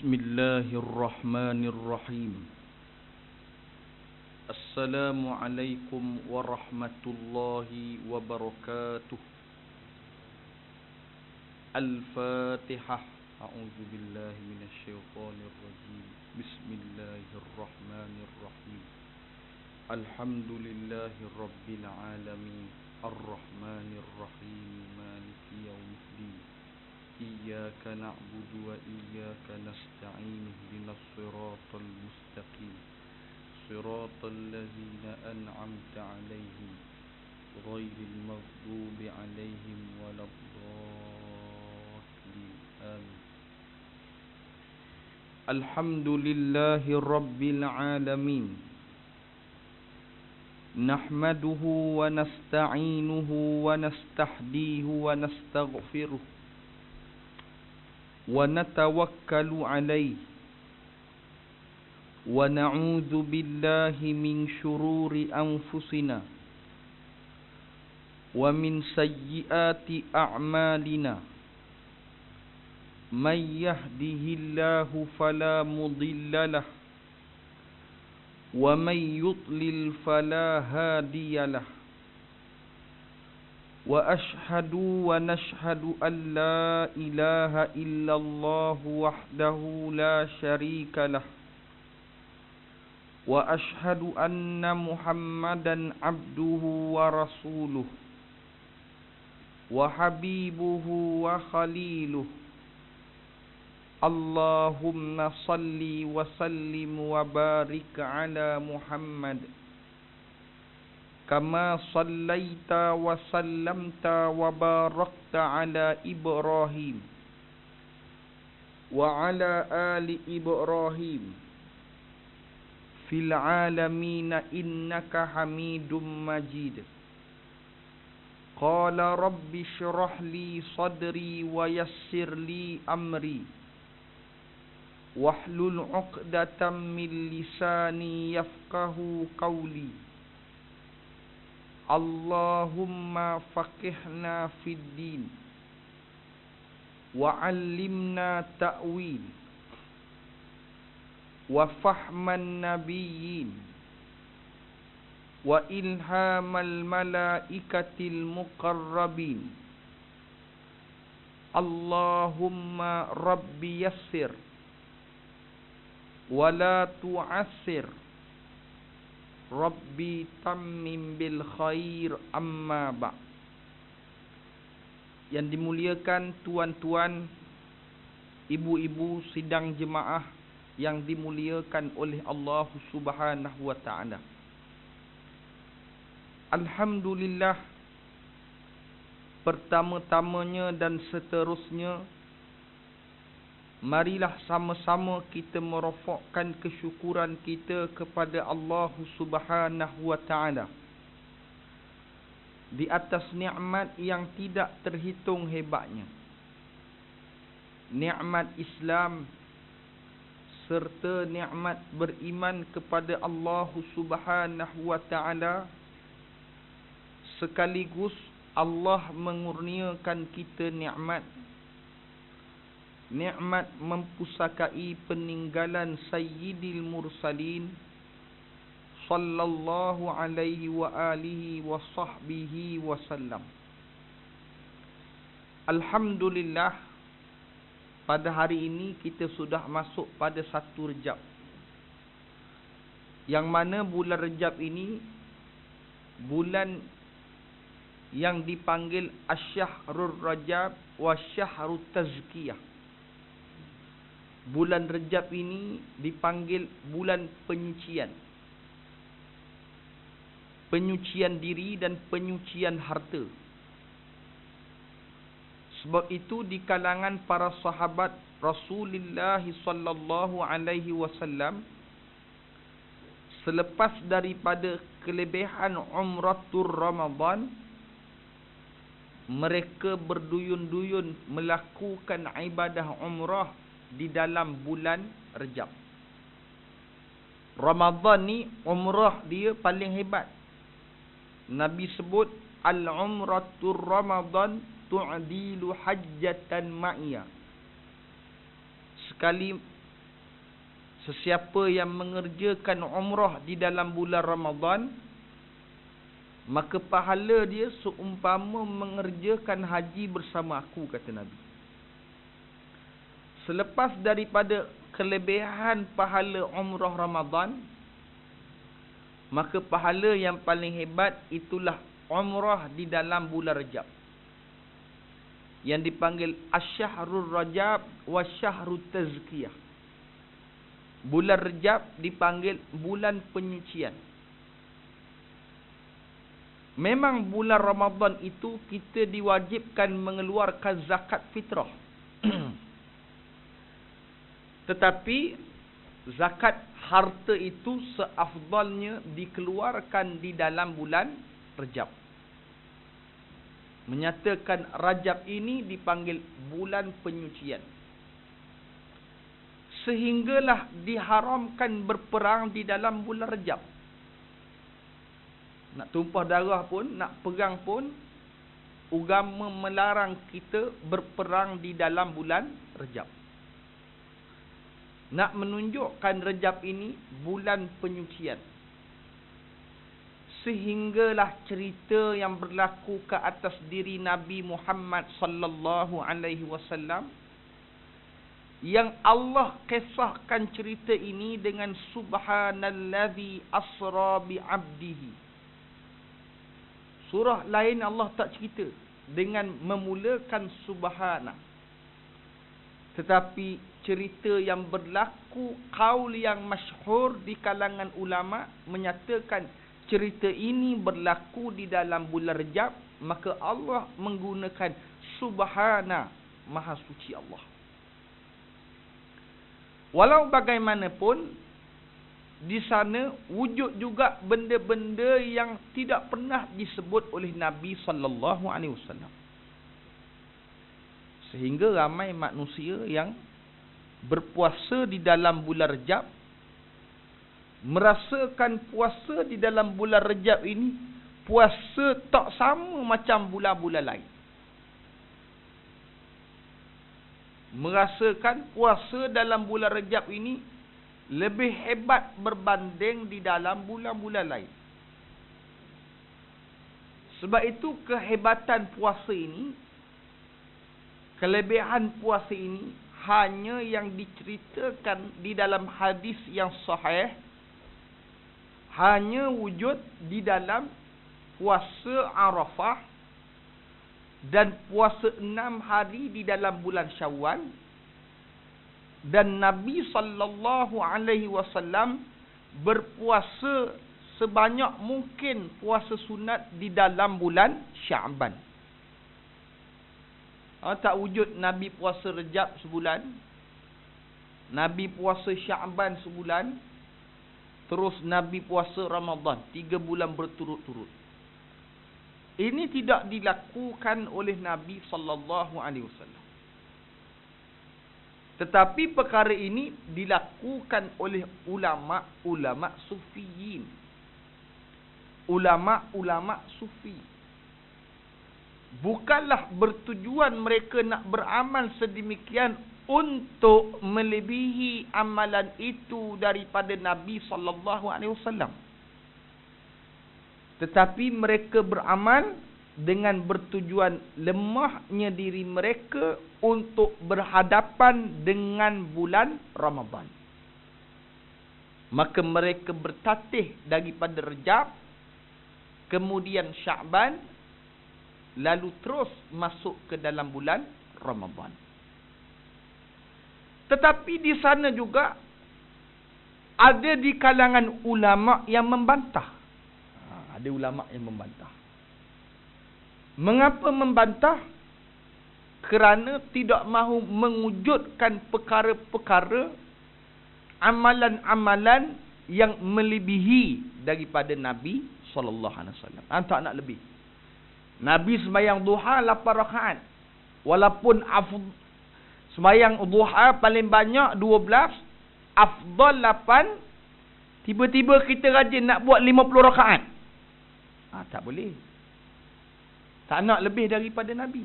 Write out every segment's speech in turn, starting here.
Bismillahirrahmanirrahim. Assalamualaikum warahmatullahi wabarakatuh. Al-Fatihah. A'udzu billahi minasyaitonir rajim. Bismillahirrahmanirrahim. Alhamdulillahi rabbil alamin. Ar-Rahmanir Rahim. Maliki yaumiddin. Iyyaka na'budu wa iyyaka nasta'in. Ihdinas siratal mustaqim. Siratal ladzina an'amta 'alaihim ghairil maghdubi 'alaihim waladdallin. Amin. Alhamdulillahi rabbil alamin. Nahmaduhu wa nasta'inuhu wa nastahdihu wa nastaghfiruh wa natawakkalu alayhi wa na'udzu billahi min syururi anfusina wa min sayyiati a'malina. May yahdihillahu fala mudilla lahu wa may yudlil fala hadiya lahu. Wa ashhadu wa nashhadu an la ilaha illallah wahdahu la syarika lah. Wa ashhadu anna Muhammadan abduhu wa rasuluh wa habibuhu wa khaliluh. Allahumma salli wa sallim wa barik ala Muhammad kama sallaita wa sallamta wa barakta ala Ibrahim wa ala ali Ibrahim fil alamin innaka Hamidum Majid. Qala rabbi shrah li sadri wa yassir li amri wahlul 'uqdatam min lisani yafqahu qawli. Allahumma faqihna fid din wa 'allimna ta'wil wa fahman nabiyyin wa ilhamal malaikatil muqarrabin. Allahumma rabbi yassir wa la tu'assir. Rabbi tammim bil khair, amma ba'. Yang dimuliakan tuan-tuan, ibu-ibu sidang jemaah yang dimuliakan oleh Allah Subhanahu wa ta'ala. Alhamdulillah, pertama-tamanya dan seterusnya, marilah sama-sama kita merofakkan kesyukuran kita kepada Allah Subhanahu wa ta'ala di atas nikmat yang tidak terhitung hebatnya. Nikmat Islam serta nikmat beriman kepada Allah Subhanahu wa ta'ala, sekaligus Allah mengurniakan kita nikmat mempusakai peninggalan Sayyidil Mursalin sallallahu alaihi wa alihi wa sahbihi wasallam. Alhamdulillah, pada hari ini kita sudah masuk pada 1 Rejab, yang mana bulan Rejab ini bulan yang dipanggil Asy-Syahrur Rajab wa Syahrut Tazkiyah. Bulan Rejab ini dipanggil bulan penyucian. Penyucian diri dan penyucian harta. Sebab itu di kalangan para sahabat Rasulullah sallallahu alaihi wasallam, selepas daripada kelebihan Umratul Ramadan, mereka berduyun-duyun melakukan ibadah umrah di dalam bulan Rejab. Ramadan ni umrah dia paling hebat. Nabi sebut al-umratur Ramadan tu'dilu hajjatan ma'iyah. Sekali Sesiapa yang mengerjakan umrah di dalam bulan Ramadan, maka pahala dia seumpama mengerjakan haji bersama aku, kata Nabi. Selepas daripada kelebihan pahala umrah Ramadan, maka pahala yang paling hebat itulah umrah di dalam bulan Rajab, yang dipanggil Asy-Syahrul Rajab wa Syahrut Tazkiyah. Bulan Rajab dipanggil bulan penyucian. Memang bulan Ramadan itu kita diwajibkan mengeluarkan zakat fitrah. Tetapi zakat harta itu seafdalnya dikeluarkan di dalam bulan Rajab. Menyatakan Rajab ini dipanggil bulan penyucian. Sehinggalah diharamkan berperang di dalam bulan Rajab. Nak tumpah darah pun, nak perang pun, agama melarang kita berperang di dalam bulan Rajab. Nak menunjukkan Rajab ini bulan penyucian. Sehinggalah cerita yang berlaku ke atas diri Nabi Muhammad sallallahu alaihi wasallam, yang Allah kisahkan cerita ini dengan subhanallazi asra bi 'abdihi. Surah lain Allah tak cerita dengan memulakan subhana. Tetapi cerita yang berlaku, qaul yang masyhur di kalangan ulama menyatakan cerita ini berlaku di dalam bulan Rajab, maka Allah menggunakan subhana, maha suci Allah. Walau bagaimanapun, di sana wujud juga benda-benda yang tidak pernah disebut oleh Nabi sallallahu alaihi wasallam. Sehingga ramai manusia yang berpuasa di dalam bulan Rajab merasakan puasa di dalam bulan Rajab ini puasa tak sama macam bulan-bulan lain. Merasakan puasa dalam bulan Rajab ini lebih hebat berbanding di dalam bulan-bulan lain. Sebab itu kehebatan puasa ini, kelebihan puasa ini hanya yang diceritakan di dalam hadis yang sahih, hanya wujud di dalam puasa Arafah dan puasa 6 hari di dalam bulan Syawal. Dan Nabi sallallahu alaihi wasallam berpuasa sebanyak mungkin puasa sunat di dalam bulan Sya'ban. Tak wujud Nabi puasa Rejab sebulan, Nabi puasa Sya'ban sebulan, terus Nabi puasa Ramadan 3 bulan berturut-turut. Ini tidak dilakukan oleh Nabi sallallahu alaihi wasallam. Tetapi perkara ini dilakukan oleh ulama-ulama sufiyin. Ulama-ulama sufi. Bukanlah bertujuan mereka nak beramal sedemikian untuk melebihi amalan itu daripada Nabi sallallahu alaihi wasallam. Tetapi mereka beramal dengan bertujuan lemahnya diri mereka untuk berhadapan dengan bulan Ramadan. Maka mereka bertatih daripada Rejab, kemudian Sya'ban, lalu terus masuk ke dalam bulan Ramadan. Tetapi di sana juga ada di kalangan ulama yang membantah. Ada ulama yang membantah. Mengapa membantah? Kerana tidak mahu mewujudkan perkara-perkara, amalan-amalan yang melebihi daripada Nabi sallallahu alaihi wasallam. Tak nak lebih. Nabi sembahyang duha 8 rakaat. Walaupun sembahyang duha paling banyak 12, afdal 8, tiba-tiba kita rajin nak buat 50 rakaat. Tak boleh. Tak nak lebih daripada Nabi.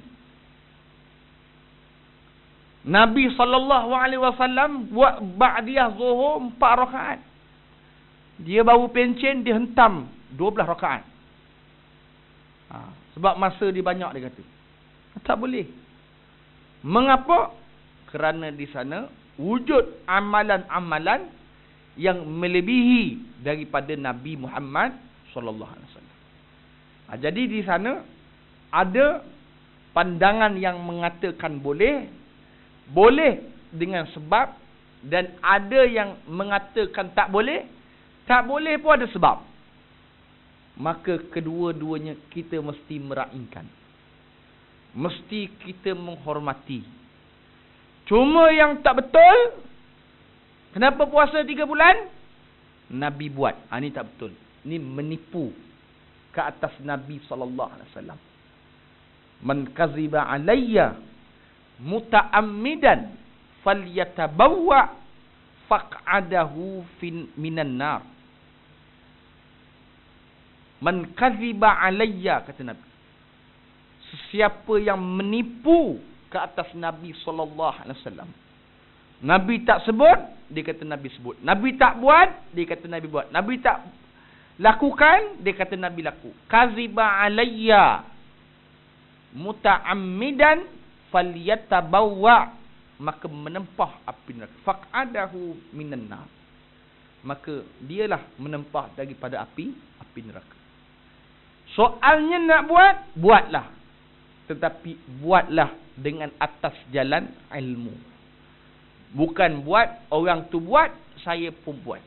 Nabi SAW buat ba'diyah zuhur 4 rakaat. Dia baru pencen, dia hentam 12 rakaat. Sebab masa dia banyak, dia kata. Tak boleh. Mengapa? Kerana di sana wujud amalan-amalan yang melebihi daripada Nabi Muhammad SAW. Jadi di sana ada pandangan yang mengatakan boleh dengan sebab, dan ada yang mengatakan tak boleh pun ada sebab. Maka kedua-duanya kita mesti meraihkan, mesti kita menghormati. Cuma yang tak betul, kenapa puasa 3 bulan? Nabi buat. Ini tak betul. Ini menipu ke atas Nabi SAW. Man kaziba alayya muta'ammidan falyatabawwa faq'adahu minan nar. Man kaziba alayya, kata Nabi. Sesiapa yang menipu ke atas Nabi SAW. Nabi tak sebut, dia kata Nabi sebut. Nabi tak buat, dia kata Nabi buat. Nabi tak lakukan, dia kata Nabi laku. Kaziba alayya muta'ammidan falyatabawwa, maka menempah api neraka. Faq'adahu minan nar, maka dialah menempah daripada api neraka. Soalnya nak buat, buatlah. Tetapi buatlah dengan atas jalan ilmu. Bukan buat, orang tu buat, saya pun buat.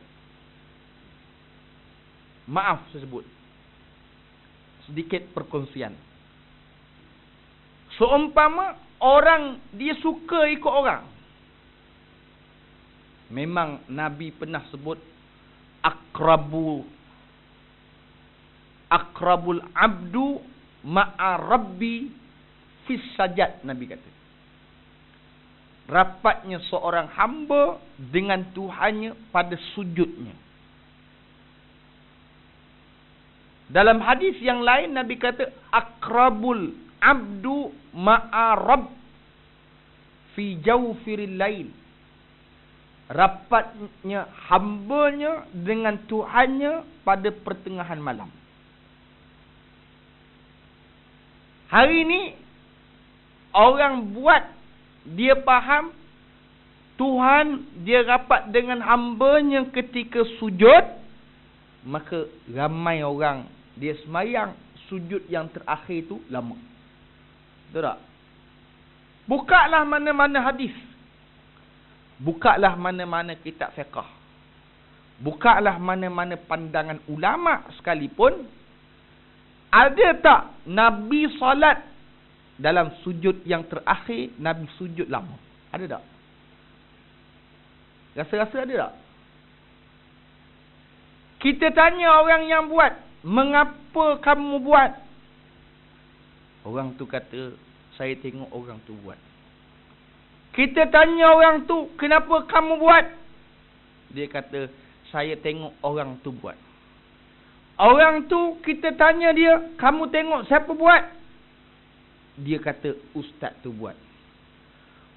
Maaf saya sebut, sedikit perkongsian. Seumpama orang dia suka ikut orang. Memang Nabi pernah sebut akrabul abdu ma'a rabbi fis sajad. Nabi kata, rapatnya seorang hamba dengan Tuhannya pada sujudnya. Dalam hadis yang lain Nabi kata akrabul abdu ma'a rabb fi jawfiril lail. Rapatnya hambanya dengan Tuhannya pada pertengahan malam. Hari ini orang buat, dia faham Tuhan dia rapat dengan hambanya ketika sujud, maka ramai orang dia semayang sujud yang terakhir tu lama. Betul tak? Bukalah mana-mana hadis, bukalah mana-mana kitab fiqh, bukalah mana-mana pandangan ulama sekalipun, ada tak Nabi solat dalam sujud yang terakhir, Nabi sujud lama? Ada tak? Rasa-rasa ada tak? Kita tanya orang yang buat, mengapa kamu buat? Orang tu kata, saya tengok orang tu buat. Kita tanya orang tu, kenapa kamu buat? Dia kata, saya tengok orang tu buat. Orang tu kita tanya dia, kamu tengok siapa buat? Dia kata, ustaz tu buat.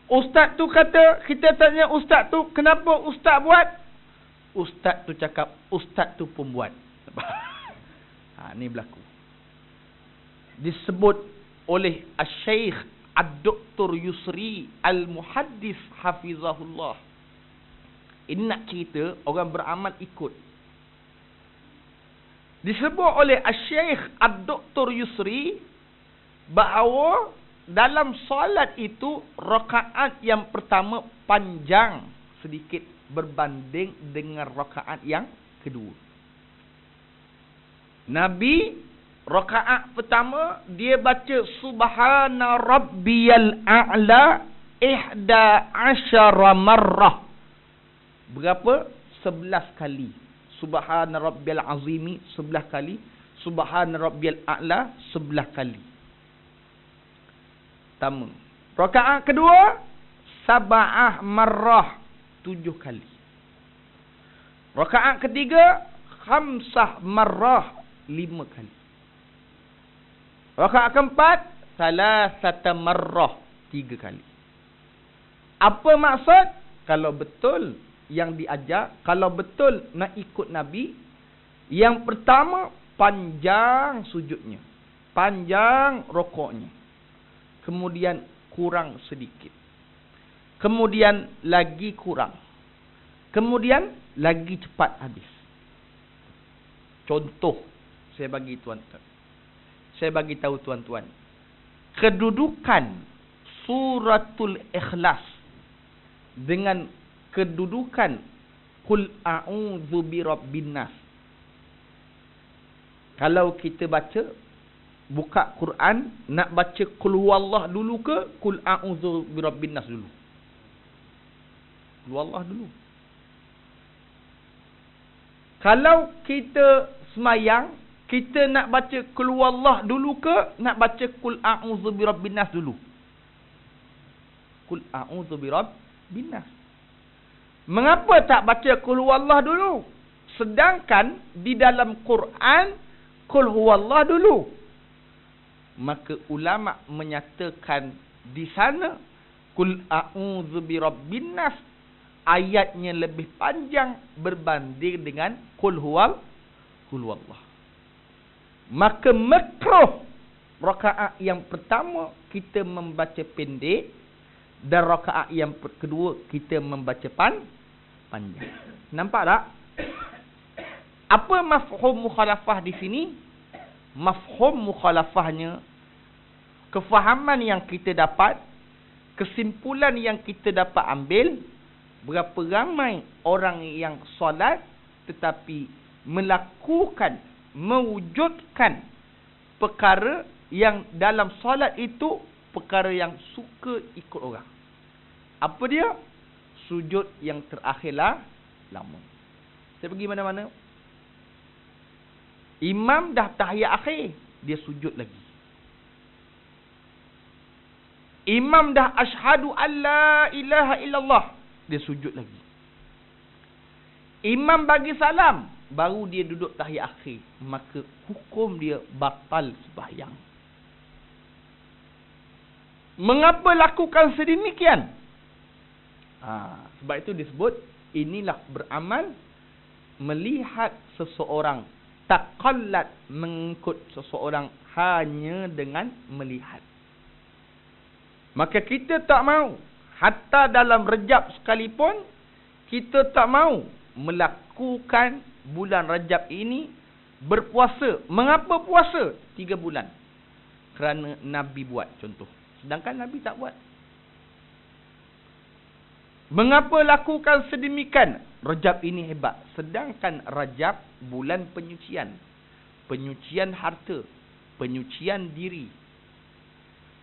Ustaz tu kata, kita tanya ustaz tu, kenapa ustaz buat? Ustaz tu cakap, ustaz tu pun buat. Ni berlaku. Disebut oleh Syekh Ad-Doktor Yusri Al-Muhaddis Hafizahullah. Ini nak cerita orang beramal ikut. Disebut oleh Syekh Ad-Doktor Yusri bahawa dalam solat itu rakaat yang pertama panjang sedikit berbanding dengan rakaat yang kedua. Nabi rakaat pertama dia baca subhana rabbiyal a'la 11 marrah. Berapa? 11 kali. Subhana rabbiyal azimi 11 kali, subhana rabbiyal a'la 11 kali. Pertama. Rakaat kedua 7 marrah, 7 kali. Rakaat ketiga 5 marrah, 5 kali. Rakaat keempat 3 marrah, 3 kali. Apa maksud? Kalau betul yang diajar, kalau betul nak ikut Nabi, yang pertama panjang sujudnya, panjang rokoknya, kemudian kurang sedikit, kemudian lagi kurang, kemudian lagi cepat habis. Contoh saya bagi tuan-tuan, saya bagi tahu tuan-tuan, kedudukan suratul Ikhlas dengan kedudukan Qul a'udzu birabbin nas. Kalau kita baca, buka Quran, nak baca Qul huwallah dulu ke Qul a'udzu birabbin nas dulu? Qul huwallah dulu. Kalau kita semayang, kita nak baca Qul huwallah dulu ke nak baca Qul a'udzu birabbin nas dulu? Qul a'udzu birabbin nas. Mengapa tak baca Qul huwallah dulu? Sedangkan di dalam Quran Qul huwallah dulu. Maka ulama menyatakan di sana Qul a'udzu birabbin nas ayatnya lebih panjang berbanding dengan Qul huwallah. Maka makruh rakaat yang pertama kita membaca pendek dan rakaat yang kedua kita membaca panjang. Nampak tak? Apa mafhum mukhalafah di sini? Mafhum mukhalafahnya, kefahaman yang kita dapat, kesimpulan yang kita dapat ambil, berapa ramai orang yang solat tetapi melakukan, mewujudkan perkara yang dalam solat itu perkara yang suka ikut orang. Apa dia? Sujud yang terakhirlah lama. Saya pergi mana-mana, imam dah tahiyat akhir, dia sujud lagi. Imam dah asyhadu alla ilaha illallah, dia sujud lagi. Imam bagi salam, baru dia duduk tahiyat akhir, maka hukum dia batal sembahyang. Mengapa lakukan sedemikian? Sebab itu disebut inilah beramal melihat seseorang, taqallad mengikut seseorang hanya dengan melihat. Maka kita tak mau, hatta dalam Rejab sekalipun, kita tak mau melakukan bulan Rejab ini berpuasa. Mengapa puasa 3 bulan? Kerana Nabi buat, contoh. Sedangkan Nabi tak buat. Mengapa lakukan sedemikian? Rejab ini hebat. Sedangkan Rejab bulan penyucian. Penyucian harta. Penyucian diri.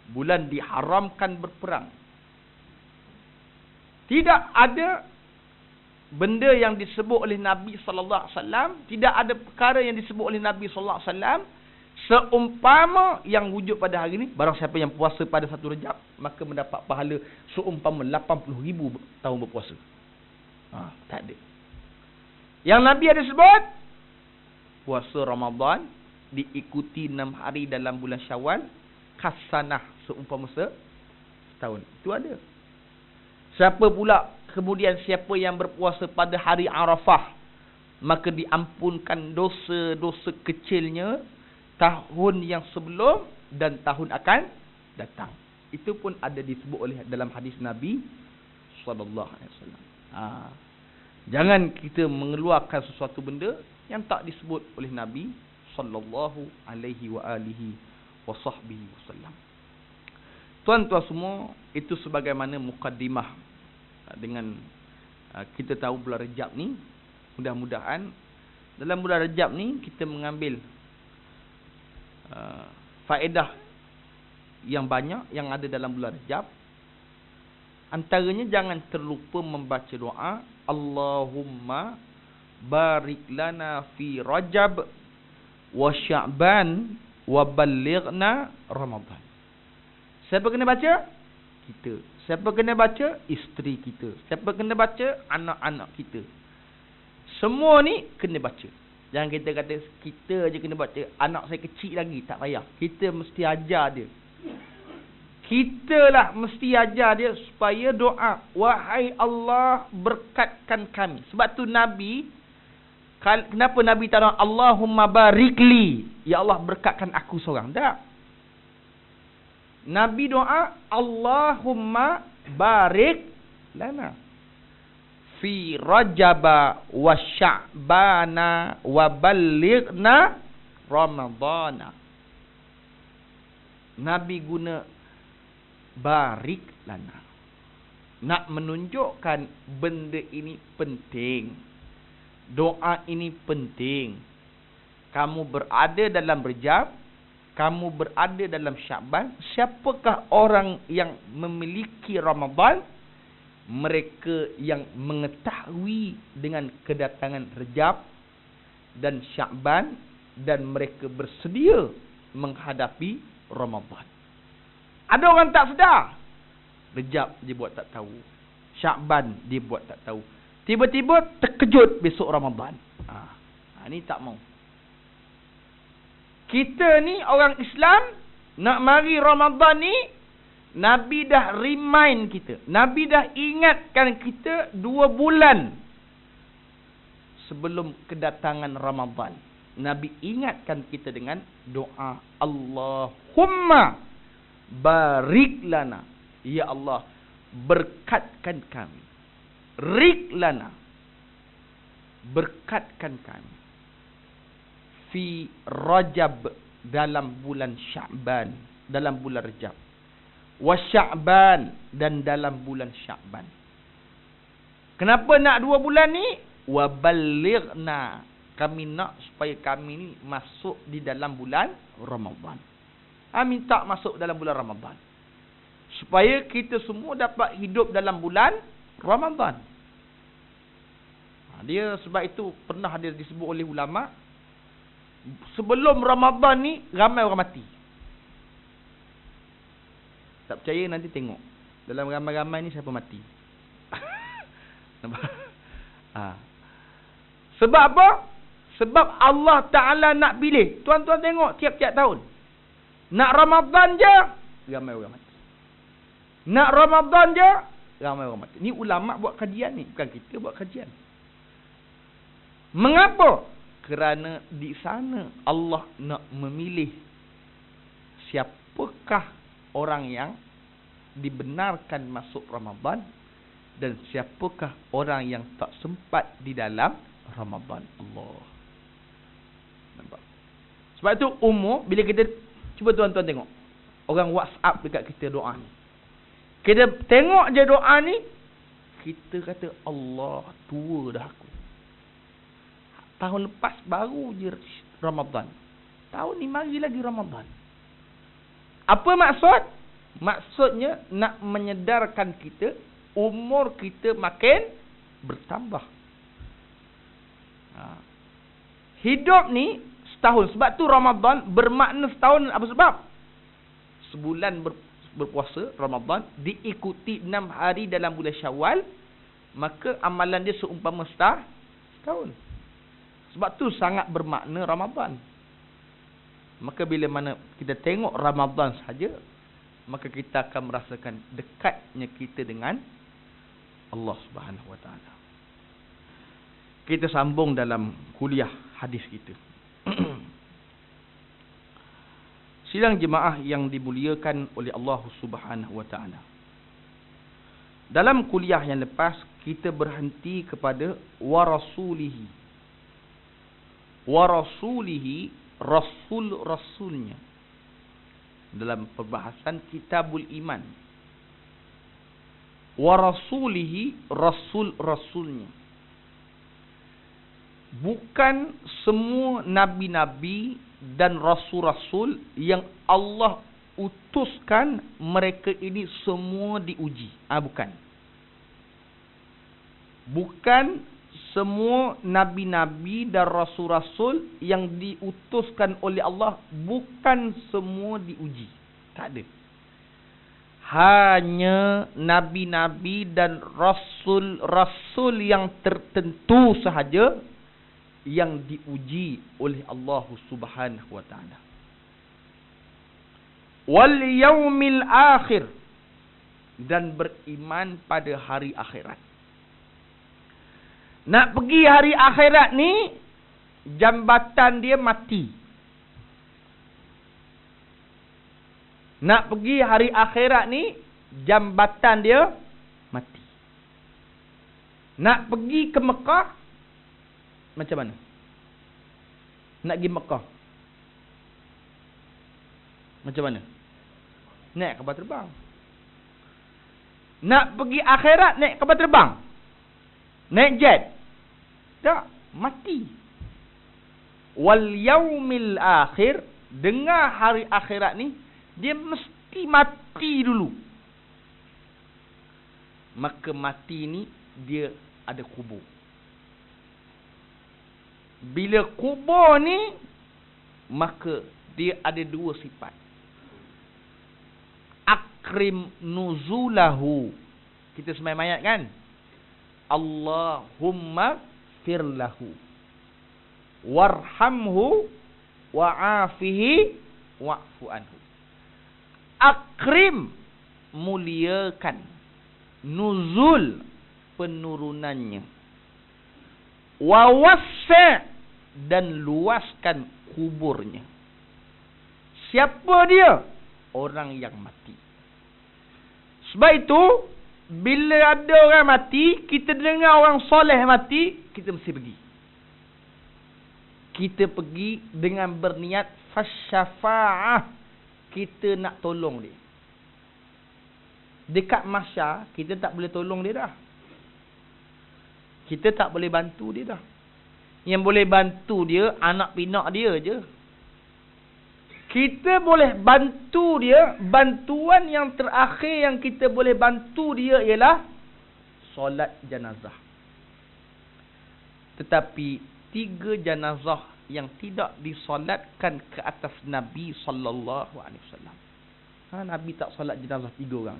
Bulan diharamkan berperang. Tidak ada benda yang disebut oleh Nabi SAW. Tidak ada perkara yang disebut oleh Nabi SAW seumpama yang wujud pada hari ini. Barang siapa yang puasa pada 1 Rejab, maka mendapat pahala seumpama 80,000 tahun berpuasa. Tak ada. Yang Nabi ada sebut, puasa Ramadan diikuti 6 hari dalam bulan Syawal, hasanah seumpama setahun. Itu ada. Siapa pula kemudian siapa yang berpuasa pada hari Arafah, maka diampunkan dosa-dosa kecilnya tahun yang sebelum dan tahun akan datang. Itu pun ada disebut oleh dalam hadis Nabi SAW. Jangan kita mengeluarkan sesuatu benda yang tak disebut oleh Nabi SAW. Tuan-tuan semua, itu sebagaimana mukaddimah dengan kita tahu bulan Rejab ni. Mudah-mudahan dalam bulan Rejab ni kita mengambil faedah yang banyak yang ada dalam bulan Rejab. Antaranya jangan terlupa membaca doa Allahumma barik lana fi Rajab wa Sya'ban wa ballighna Ramadan. Siapa kena baca? Kita. Siapa kena baca? Isteri kita. Siapa kena baca? Anak-anak kita. Semua ni kena baca. Jangan kita kata kita je kena baca. Anak saya kecil lagi, tak payah. Kita mesti ajar dia. Kita lah mesti ajar dia supaya doa, wahai Allah berkatkan kami. Sebab tu Nabi, kenapa Nabi tak doa Allahumma barikli, ya Allah berkatkan aku seorang? Tak. Nabi doa Allahumma barik lana fi rajaba wa sya'bana wa ballighna ramadana. Nabi guna barik lana, nak menunjukkan benda ini penting, doa ini penting. Kamu berada dalam Rejab, kamu berada dalam Sya'ban. Siapakah orang yang memiliki Ramadan? Mereka yang mengetahui dengan kedatangan Rejab dan Sya'ban, dan mereka bersedia menghadapi Ramadan. Ada orang tak sedar. Rejab dia buat tak tahu, Sya'ban dia buat tak tahu, tiba-tiba terkejut besok Ramadan. Ni tak mau. Kita ni orang Islam, nak mari Ramadan ni, Nabi dah remind kita, Nabi dah ingatkan kita 2 bulan sebelum kedatangan Ramadan. Nabi ingatkan kita dengan doa Allahumma barik lana, ya Allah berkatkan kami. Rik lana, berkatkan kami. Fi Rajab, dalam bulan Sya'ban, dalam bulan Rejab. Wa Sya'ban, dan dalam bulan Sya'ban. Kenapa nak 2 bulan ni? Wa ballighna, kami nak supaya kami ni masuk di dalam bulan Ramadan. Minta masuk dalam bulan Ramadan, supaya kita semua dapat hidup dalam bulan Ramadan. Dia sebab itu pernah dia disebut oleh ulama, sebelum Ramadan ni ramai orang mati. Tak percaya nanti tengok dalam ramai-ramai ni siapa mati. Sebab apa? Sebab Allah Ta'ala nak pilih. Tuan-tuan tengok tiap-tiap tahun, nak Ramadan je ramai orang mati. Nak Ramadan je ramai orang mati. Ni ulama buat kajian ni, bukan kita buat kajian. Mengapa? Kerana di sana Allah nak memilih siapakah orang yang dibenarkan masuk Ramadan dan siapakah orang yang tak sempat di dalam Ramadan. Allah. Nampak? Sebab itu umur, bila kita, cuba tuan-tuan tengok orang WhatsApp dekat kita doa ni, kita tengok je doa ni, kita kata Allah, tua dah aku. Tahun lepas baru je Ramadan, tahun ni mari lagi Ramadan. Apa maksud? Maksudnya nak menyedarkan kita umur kita makin bertambah. Hidup ni setahun. Sebab tu Ramadan bermakna setahun. Apa sebab? Sebulan berpuasa Ramadan, diikuti 6 hari dalam bulan Syawal, maka amalan dia seumpama setahun. Sebab tu sangat bermakna Ramadan. Maka bila mana kita tengok Ramadan saja, maka kita akan merasakan dekatnya kita dengan Allah Subhanahu Wa Taala. Kita sambung dalam kuliah hadis kita. Sidang jemaah yang dimuliakan oleh Allah Subhanahu Wa Taala. Dalam kuliah yang lepas, kita berhenti kepada wa rasulihi. Wa rasulihi, rasul-rasulnya. Dalam perbahasan Kitabul Iman. Wa rasulihi, rasul-rasulnya. Bukan semua nabi-nabi dan rasul-rasul yang Allah utuskan, mereka ini semua diuji. Bukan. Bukan semua nabi-nabi dan rasul-rasul yang diutuskan oleh Allah, bukan semua diuji. Tak ada. Hanya nabi-nabi dan rasul-rasul yang tertentu sahaja yang diuji oleh Allah Subhanahu Wa Taala. wal yaumil akhir, dan beriman pada hari akhirat. Nak pergi hari akhirat ni, jambatan dia mati. Nak pergi hari akhirat ni, jambatan dia mati. Nak pergi ke Mekah, macam mana? Nak pergi Mekah, macam mana? Naik kapal terbang. Nak pergi akhirat, naik kapal terbang, naik jet. Tak, mati. Wal yaumil akhir, dengar hari akhirat ni, dia mesti mati dulu. Maka mati ni, dia ada kubur. Bila kubur ni, maka dia ada dua sifat. Akrim nuzulahu. Kita semai mayat kan? Allahumma firlahu, warhamhu, wa'afihi, wa'fu anhu. Akrim, muliakan. Nuzul, penurunannya. Wawassa', dan luaskan kuburnya. Siapa dia? Orang yang mati. Sebab itu, bila ada orang mati, kita dengar orang soleh mati, kita mesti pergi. Kita pergi dengan berniat fasyafa'ah. Kita nak tolong dia. Dekat mahsyar, kita tak boleh tolong dia dah. Kita tak boleh bantu dia dah. Yang boleh bantu dia, anak pinak dia je. Kita boleh bantu dia, bantuan yang terakhir yang kita boleh bantu dia ialah solat jenazah. Tetapi 3 jenazah yang tidak disolatkan ke atas Nabi sallallahu alaihi wasallam. Nabi tak solat jenazah 3 orang.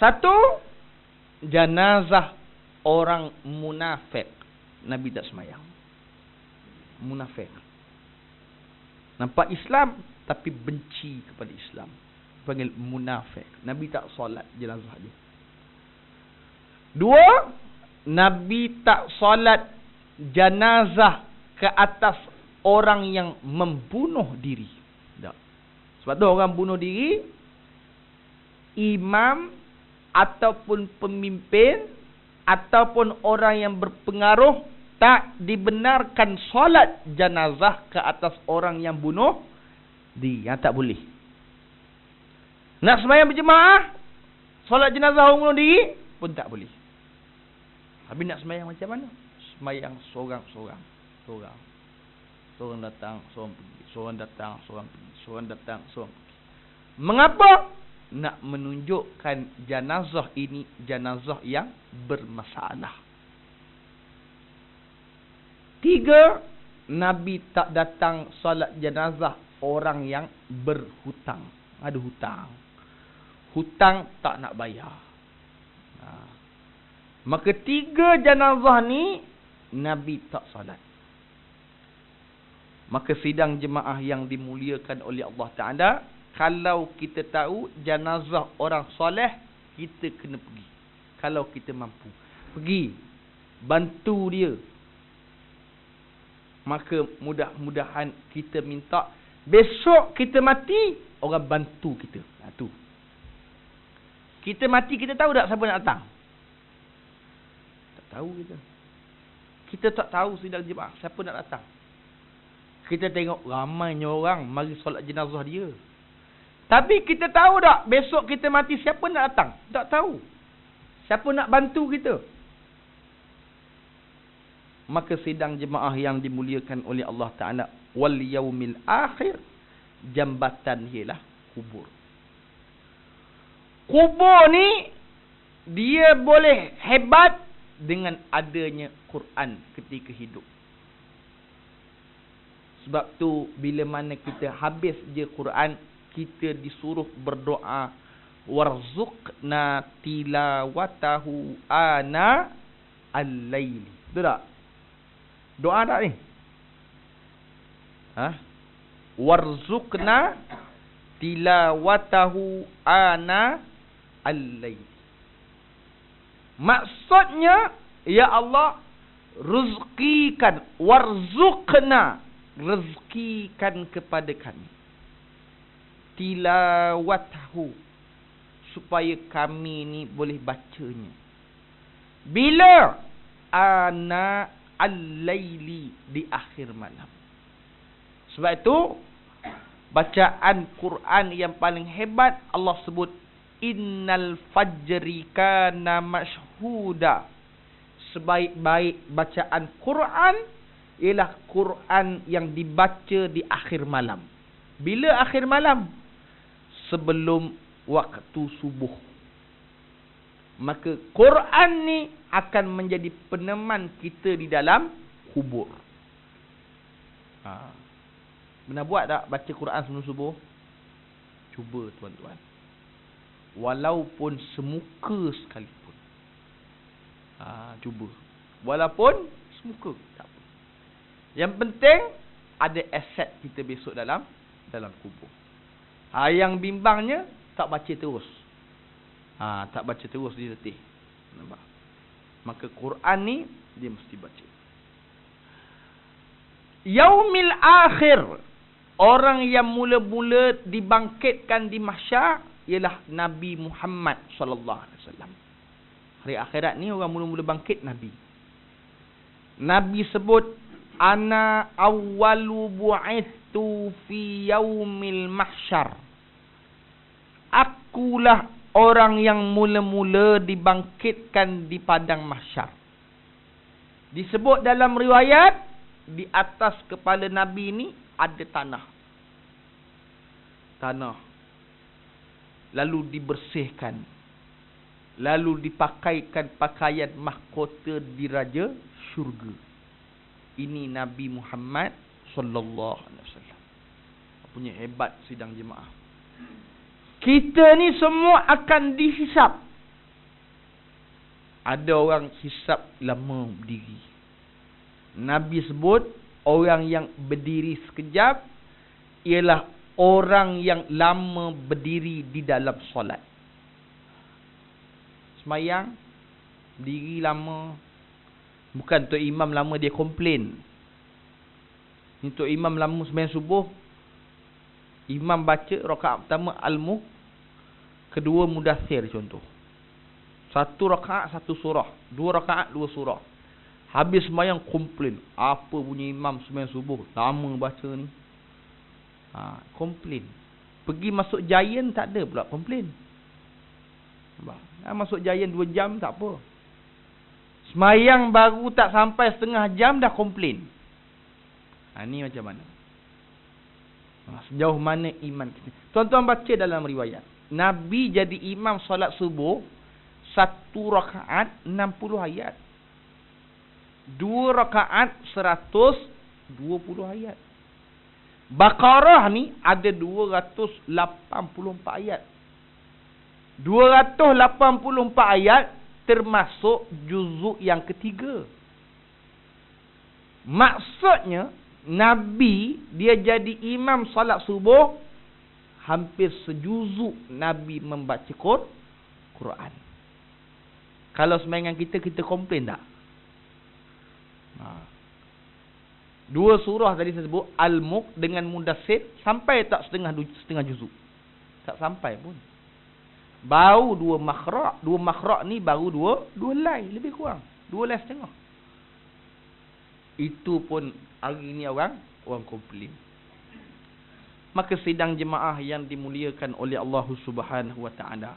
1, jenazah orang munafik. Nabi tak semayang. Munafik. Nampak Islam tapi benci kepada Islam. Panggil munafik. Nabi tak solat jenazah dia. 2, Nabi tak solat jenazah ke atas orang yang membunuh diri. Tak. Sebab tu orang bunuh diri, imam ataupun pemimpin ataupun orang yang berpengaruh, tak dibenarkan solat jenazah ke atas orang yang bunuh diri. Yang tak boleh. Nak sembahyang berjemaah, solat jenazah orang bunuh diri pun tak boleh. Habis nak sembahyang macam mana? Sembahyang seorang-seorang. Seorang datang, seorang pergi. Seorang datang, seorang pergi. Seorang datang, seorang pergi. Mengapa? Nak menunjukkan jenazah ini jenazah yang bermasalah. 3, Nabi tak datang solat jenazah orang yang berhutang. Ada hutang. Hutang tak nak bayar. Maka 3 jenazah ni Nabi tak solat. Maka sidang jemaah yang dimuliakan oleh Allah Ta'ala, kalau kita tahu jenazah orang soleh, kita kena pergi. Kalau kita mampu. Pergi. Bantu dia. Maka mudah-mudahan kita minta, besok kita mati, orang bantu kita. Tu. Kita mati, kita tahu tak siapa nak datang? Tak tahu kita. Kita tak tahu sidang jemaah siapa nak datang. Kita tengok ramainya orang mari solat jenazah dia. Tapi kita tahu tak besok kita mati siapa nak datang? Tak tahu. Siapa nak bantu kita? Maka sidang jemaah yang dimuliakan oleh Allah Ta'ala, wal yaumil akhir, jambatan ialah kubur. Kubur ni dia boleh hebat dengan adanya Quran ketika hidup. Sebab tu bila mana kita habis je Quran, kita disuruh berdoa, warzuqna tilawatahu ana al-laili. Betul tak? Doa tak ni? Warzuqna tilawatahu ana al-lail. Maksudnya, ya Allah, rezkikan, warzuqna, rezekikan kepada kami tilawatahu, supaya kami ni boleh bacanya. Bila? Ana al-laili, di akhir malam. Sebab itu bacaan Quran yang paling hebat Allah sebut innal fajri kana mashhuda. Sebaik-baik bacaan Quran ialah Quran yang dibaca di akhir malam. Bila akhir malam? Sebelum waktu subuh. Maka Quran ni akan menjadi peneman kita di dalam kubur. Benar buat tak baca Quran sebelum subuh? Cuba tuan-tuan. Walaupun semuka sekalipun. Cuba. Walaupun semuka. Tak apa. Yang penting ada aset kita besok dalam kubur. Yang bimbangnya tak baca terus. Tak baca terus, dia letih. Nampak? Maka Quran ni dia mesti baca. Yaumil akhir, orang yang mula-mula dibangkitkan di mahsyar ialah Nabi Muhammad sallallahu alaihi wasallam. Hari akhirat ni orang mula-mula bangkit Nabi. Nabi sebut ana awwalu bu'ithu fi yaumil mahsyar. Akulah orang yang mula-mula dibangkitkan di padang mahsyar. Disebut dalam riwayat, di atas kepala Nabi ni ada tanah. Lalu dibersihkan. Lalu dipakaikan pakaian mahkota diraja syurga. Ini Nabi Muhammad sallallahu alaihi wasallam. Punya hebat sidang jemaah. Kita ni semua akan dihisap. Ada orang hisap lama berdiri. Nabi sebut orang yang berdiri sekejap ialah orang yang lama berdiri di dalam solat. Semayang berdiri lama. Bukan Tok Imam lama dia komplain. Ni Tok Imam lama sembahyang subuh. Imam baca rakaat pertama Al-Mulk, kedua Mudaththir contoh. Satu rakaat satu surah, dua rakaat dua surah. Habis sembahyang komplain. Apa bunyi imam sembahyang subuh? Lama baca ni. Komplain. Pergi masuk Giant tak ada pula komplain. Masuk Giant 2 jam tak apa. Sembahyang baru tak sampai setengah jam dah komplain. Ni macam mana? Sejauh mana iman kita? Tuan-tuan baca dalam riwayat. Nabi jadi imam solat subuh, satu rakaat 60 ayat. Dua rakaat 120 ayat. Baqarah ni ada 284 ayat. 284 ayat termasuk juzuk yang ketiga. Maksudnya Nabi dia jadi imam salat subuh, hampir sejuzuk Nabi membaca Quran. Kalau sembahyang kita komplain tak? Dua surah tadi saya sebut, Al-Mulk dengan Mudaththir, sampai tak setengah juzuk? Tak sampai pun. Baru dua makhraj ni baru dua lay lebih kurang. 2 lay setengah. Itu pun hari ni orang komplain. Maka sidang jemaah yang dimuliakan oleh Allah Subhanahu wa taala.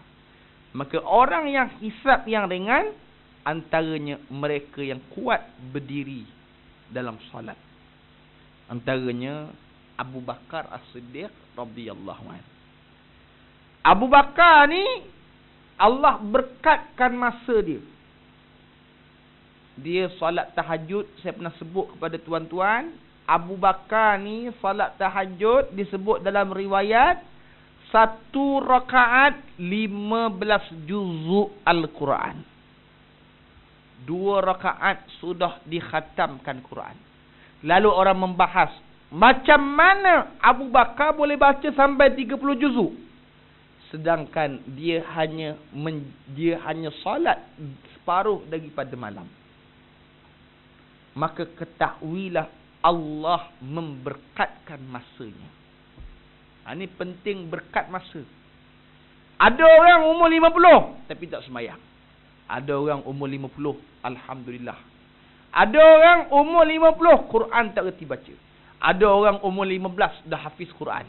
Maka orang yang hisab yang ringan antaranya mereka yang kuat berdiri dalam salat. Antaranya Abu Bakar As-Siddiq radhiyallahu anhu. Abu Bakar ni Allah berkatkan masa dia. Dia salat tahajud, saya pernah sebut kepada tuan-tuan, Abu Bakar ni salat tahajud disebut dalam riwayat 1 rakaat 15 juzuk Al-Quran. 2 rakaat sudah dikhatamkan Quran. Lalu orang membahas Macam mana Abu Bakar boleh baca sampai 30 juzuk? Sedangkan dia hanya solat separuh daripada malam. Maka ketahuilah Allah memberkatkan masanya. Ini penting berkat masa. Ada orang umur 50 tapi tak sembahyang. Ada orang umur 50, alhamdulillah. Ada orang umur 50 Quran tak reti baca. Ada orang umur 15 dah hafiz Quran.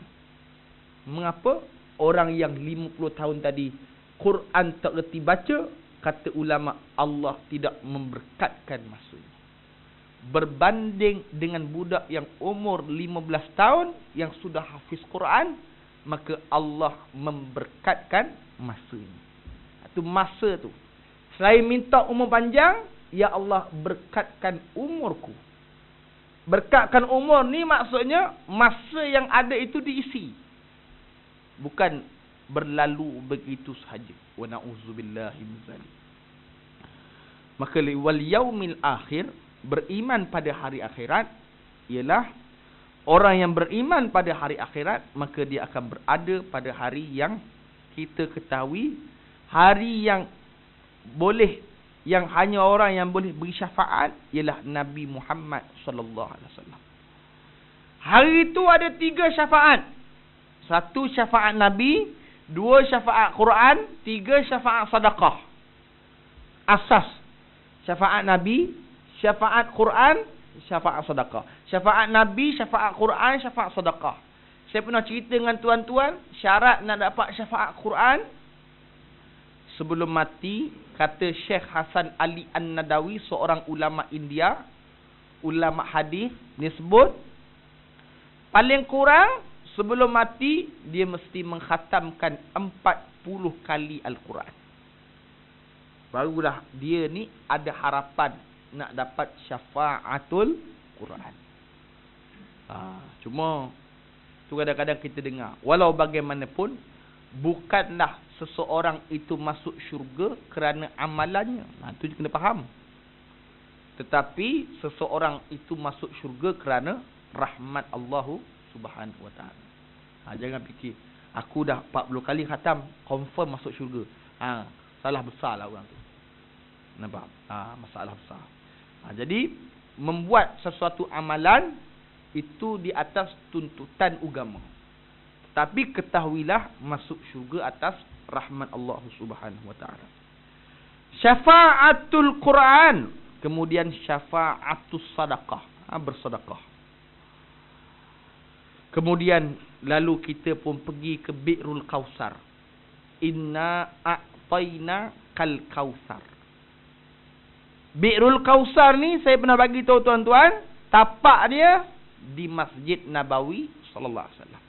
Mengapa? Orang yang 50 tahun tadi Quran tak reti baca, kata ulama Allah tidak memberkatkan masanya. Berbanding dengan budak yang umur 15 tahun yang sudah hafiz Quran, maka Allah memberkatkan masanya. Itu masa tu. Selain minta umur panjang, ya Allah berkatkan umurku. Berkatkan umur ni maksudnya masa yang ada itu diisi. Bukan berlalu begitu sahaja. Wa na'udzubillahi min zalik. Maka wal yaumil akhir, beriman pada hari akhirat ialah orang yang beriman pada hari akhirat, maka dia akan berada pada hari yang kita ketahui, hari yang boleh, yang hanya orang yang boleh beri syafaat ialah Nabi Muhammad sallallahu alaihi wasallam. Hari itu ada 3 syafaat. 1 syafaat Nabi, 2 syafaat Quran, 3 syafaat sedekah. Asas syafaat Nabi, syafaat Quran, syafaat sedekah. Syafaat Nabi, syafaat Quran, syafaat sedekah. Saya pernah cerita dengan tuan-tuan, syarat nak dapat syafaat Quran, sebelum mati, kata Syekh Hasan Ali An-Nadawi, seorang ulama India, ulama hadis, dia sebut paling kurang sebelum mati dia mesti mengkhatamkan 40 kali Al-Quran. Barulah dia ni ada harapan nak dapat syafaatul Quran. Cuma tu kadang-kadang kita dengar, walau bagaimanapun bukanlah seseorang itu masuk syurga kerana amalannya. Itu kena faham. Tetapi seseorang itu masuk syurga kerana rahmat Allah Subhanahu wa taala. Jangan fikir aku dah 40 kali khatam confirm masuk syurga. Salah besarlah orang tu. Nampak? Masalah besar. Jadi membuat sesuatu amalan itu di atas tuntutan agama. Tapi ketahuilah masuk syurga atas rahmat Allah Subhanahu wa taala. Syafaatul Quran, kemudian syafaatus sedekah, bersedekah. Kemudian lalu kita pun pergi ke Bi'rul Kausar. Inna a'tayna kal kausar. Bi'rul Kausar ni saya pernah bagi tahu tuan-tuan, tapak dia di Masjid Nabawi sallallahu alaihi wasallam.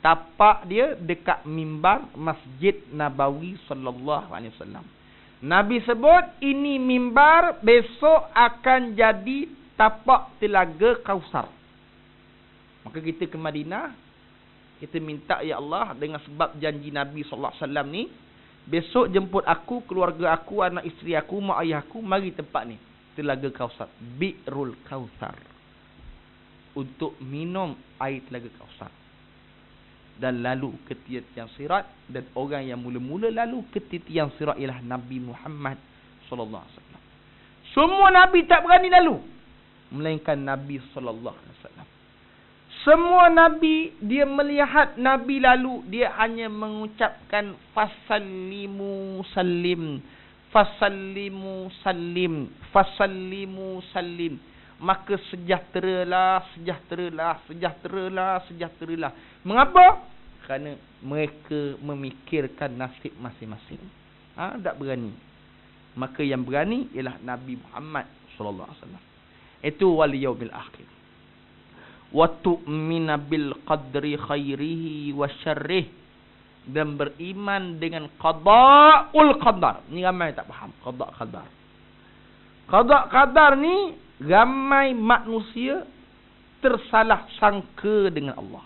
Tapak dia dekat mimbar Masjid Nabawi sallallahu alaihi wasallam. Nabi sebut ini mimbar besok akan jadi tapak telaga Kausar. Maka kita ke Madinah, kita minta ya Allah dengan sebab janji Nabi sallallahu alaihi wasallam ni, besok jemput aku, keluarga aku, anak isteri aku, mak ayah aku, mari tempat ni, telaga Kausar, Bi'rul Kausar, untuk minum air telaga Kausar. Dan lalu ke tiang sirat, dan orang yang mula-mula lalu ke tiang sirat ialah Nabi Muhammad sallallahu alaihi wasallam. Semua nabi tak berani lalu melainkan Nabi sallallahu alaihi wasallam. Semua nabi dia melihat nabi lalu, dia hanya mengucapkan fasallimu salim, fasallimu salim, fasallimu salim. Maka sejahteralah, sejahteralah, sejahteralah, sejahteralah. Mengapa? Kerana mereka memikirkan nasib masing-masing. Tak berani. Maka yang berani ialah Nabi Muhammad sallallahu alaihi wasallam. Itu wal yaumil akhir. Wa tu'mina bil qadri khairihi wa syarrihi, dan beriman dengan qada'ul qadar. Ni ramai tak faham qada' qadar. Qada' qadar ni ramai manusia tersalah sangka dengan Allah.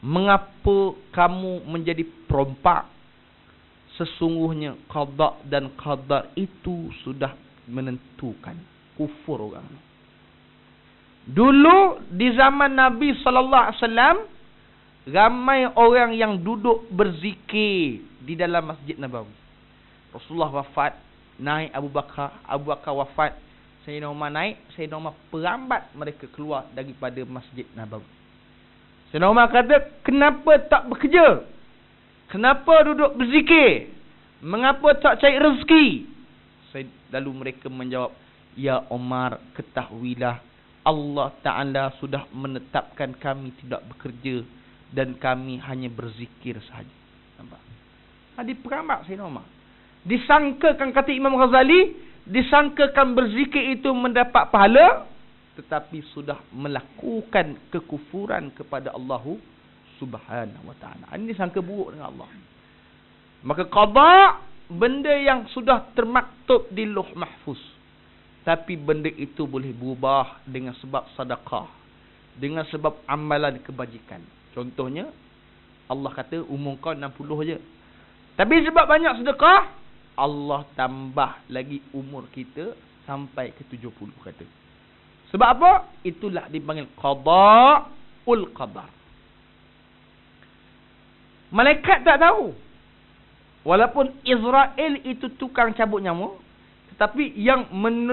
Mengapa kamu menjadi perompak? Sesungguhnya qada' dan qadar itu sudah menentukan kufur orang. Dulu di zaman Nabi sallallahu alaihi wasallam, ramai orang yang duduk berzikir di dalam Masjid Nabawi. Rasulullah wafat, naik Abu Bakar wafat, Sayyidina Umar naik, Sayyidina Umar perambat mereka keluar daripada Masjid Nabawi. Sayyidina Umar kata, kenapa tak bekerja? Kenapa duduk berzikir? Mengapa tak cari rezeki? Lalu mereka menjawab, ya Umar, ketahuilah Allah Ta'ala sudah menetapkan kami tidak bekerja dan kami hanya berzikir sahaja. Nampak? Diperambat Sayyidina Umar. Disangkakan, kata Imam Ghazali, disangkakan berzikir itu mendapat pahala, tetapi sudah melakukan kekufuran kepada Allah Subhanahu wa ta'ala. Ini disangka buruk dengan Allah. Maka qada, benda yang sudah termaktub di Lauh Mahfuz, tapi benda itu boleh berubah dengan sebab sedekah, dengan sebab amalan kebajikan. Contohnya, Allah kata umur kau 60 je, tapi sebab banyak sedekah, Allah tambah lagi umur kita sampai ke 70 kata. Sebab apa? Itulah dipanggil qada'ul qadar. Malaikat tak tahu. Walaupun Israel itu tukang cabut nyamuk, tetapi yang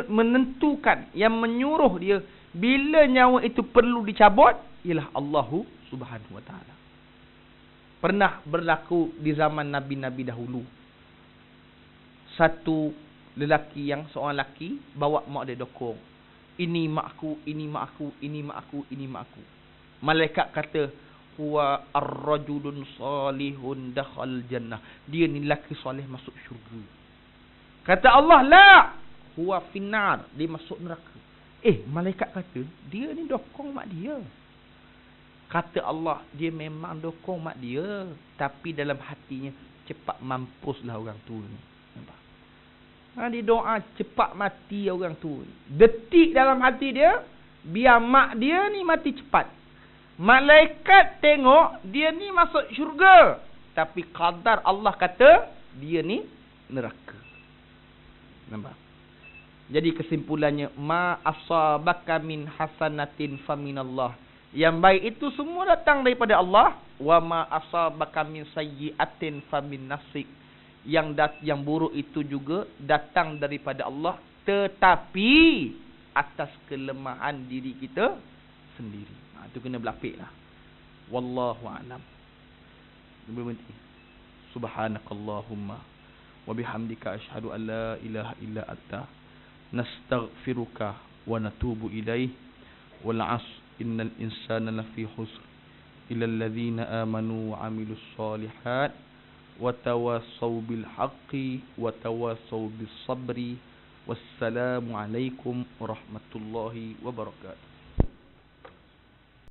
menentukan, yang menyuruh dia bila nyawa itu perlu dicabut ialah Allah Subhanahu wa ta'ala. Pernah berlaku di zaman Nabi-Nabi dahulu. Satu lelaki, seorang lelaki bawa mak dia dokong. Ini mak aku, ini mak aku, ini mak aku, ini mak aku. Malaikat kata, huwa ar-rajulun salihun dakhal jannah. Dia ni lelaki soleh masuk syurga. Kata Allah, la, huwa finnar, dia masuk neraka. Malaikat kata, dia ni dokong mak dia. Kata Allah, dia memang dokong mak dia, tapi dalam hatinya cepat mampuslah orang tua ni. Nampak? Dia doa cepat mati orang tua ni. Detik dalam hati dia, biar mak dia ni mati cepat. Malaikat tengok dia ni masuk syurga, tapi qadar Allah kata dia ni neraka. Nampak? Jadi kesimpulannya, ma asabaka min hasanatin faminallah. Yang baik itu semua datang daripada Allah. Wa ma asabaka min sayyi'atin famin nafsik. Yang buruk itu juga datang daripada Allah, tetapi atas kelemahan diri kita sendiri. Itu kena berlapiklah. Wallahu a'lam. Berhenti. Subhanakallahumma wa bihamdika asyhadu an la ilaha illa anta nastaghfiruka wa natubu ilaih. Wal 'asr innal insana lafi khusr illa alladhina amanu wa 'amilus shalihat wa tawassaw bil haqqi wa tawassaw bis sabri. Wassalamu alaikum warahmatullahi wabarakatuh.